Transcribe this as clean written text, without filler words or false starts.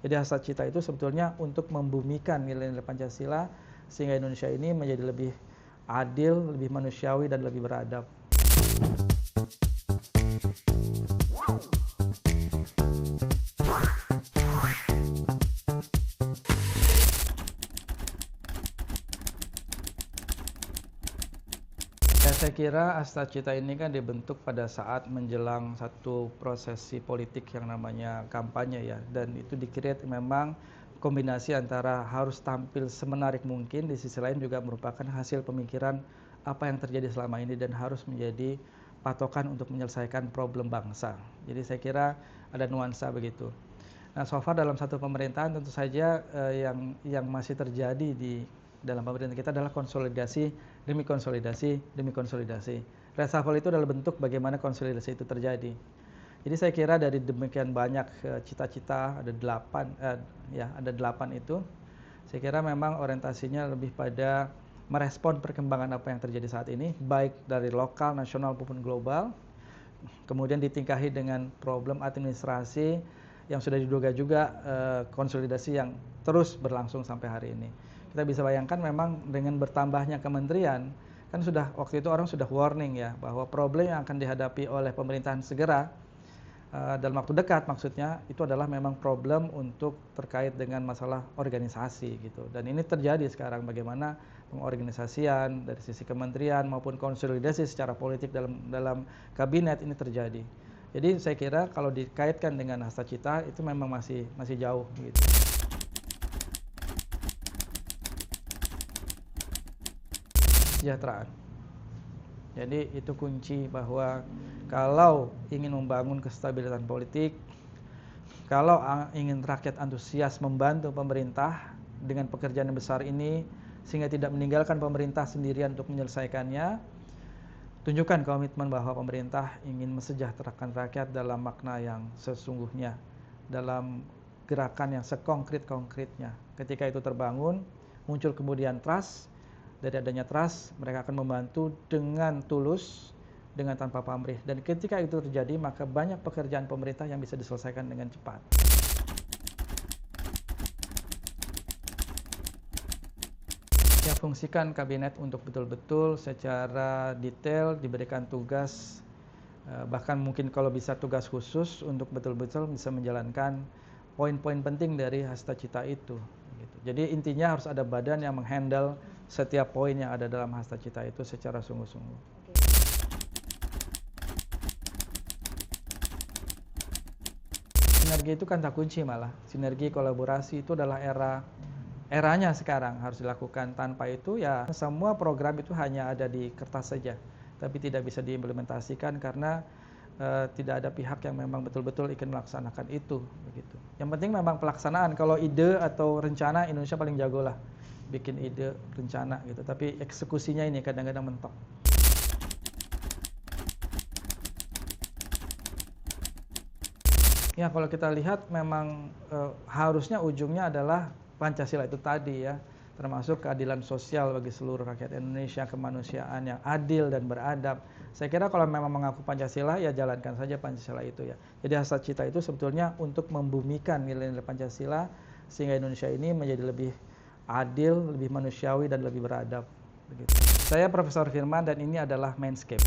Jadi hasta cita itu sebetulnya untuk membumikan nilai-nilai Pancasila sehingga Indonesia ini menjadi lebih adil, lebih manusiawi, dan lebih beradab. Saya kira hasta cita ini kan dibentuk pada saat menjelang satu prosesi politik yang namanya kampanye ya, dan itu di-create memang kombinasi antara harus tampil semenarik mungkin, di sisi lain juga merupakan hasil pemikiran apa yang terjadi selama ini dan harus menjadi patokan untuk menyelesaikan problem bangsa. Jadi saya kira ada nuansa begitu. Nah, so far dalam satu pemerintahan tentu saja yang masih terjadi di dalam pemerintahan kita adalah konsolidasi demi konsolidasi demi konsolidasi. Reshuffle itu adalah bentuk bagaimana konsolidasi itu terjadi. Jadi saya kira dari demikian banyak cita-cita, ada 8 itu, saya kira memang orientasinya lebih pada merespon perkembangan apa yang terjadi saat ini, baik dari lokal, nasional maupun global. Kemudian ditingkahi dengan problem administrasi yang sudah diduga juga konsolidasi yang terus berlangsung sampai hari ini. Kita bisa bayangkan memang dengan bertambahnya kementerian, kan sudah waktu itu orang sudah warning ya bahwa problem yang akan dihadapi oleh pemerintahan segera dalam waktu dekat maksudnya itu adalah memang problem untuk terkait dengan masalah organisasi gitu. Dan ini terjadi sekarang bagaimana pengorganisasian dari sisi kementerian maupun konsolidasi secara politik dalam kabinet ini terjadi. Jadi saya kira kalau dikaitkan dengan hasta cita itu memang masih jauh gitu. Kesejahteraan. Jadi itu kunci bahwa kalau ingin membangun kestabilitas politik, kalau ingin rakyat antusias membantu pemerintah dengan pekerjaan yang besar ini sehingga tidak meninggalkan pemerintah sendirian untuk menyelesaikannya, tunjukkan komitmen bahwa pemerintah ingin mesejahterakan rakyat dalam makna yang sesungguhnya, dalam gerakan yang sekonkret-konkretnya. Ketika itu terbangun, muncul kemudian trust. Dari adanya trust, mereka akan membantu dengan tulus, dengan tanpa pamrih. Dan ketika itu terjadi, maka banyak pekerjaan pemerintah yang bisa diselesaikan dengan cepat. Ya, fungsikan kabinet untuk betul-betul secara detail diberikan tugas, bahkan mungkin kalau bisa tugas khusus untuk betul-betul bisa menjalankan poin-poin penting dari hasta cita itu. Jadi intinya harus ada badan yang menghandle setiap poin yang ada dalam hasta cita itu secara sungguh-sungguh. Sinergi itu kan tak kunci malah. Sinergi kolaborasi itu adalah eranya sekarang harus dilakukan. Tanpa itu ya semua program itu hanya ada di kertas saja, tapi tidak bisa diimplementasikan karena tidak ada pihak yang memang betul-betul ingin melaksanakan itu begitu. Yang penting memang pelaksanaan. Kalau ide atau rencana Indonesia paling jago lah bikin ide, rencana gitu. Tapi eksekusinya ini kadang-kadang mentok. Ya kalau kita lihat memang harusnya ujungnya adalah Pancasila itu tadi ya, termasuk keadilan sosial bagi seluruh rakyat Indonesia, kemanusiaan yang adil dan beradab. Saya kira kalau memang mengaku Pancasila ya jalankan saja Pancasila itu ya. Jadi hasta cita itu sebetulnya untuk membumikan nilai-nilai Pancasila sehingga Indonesia ini menjadi lebih adil, lebih manusiawi, dan lebih beradab begitu. Saya Profesor Firman dan ini adalah Mindscape.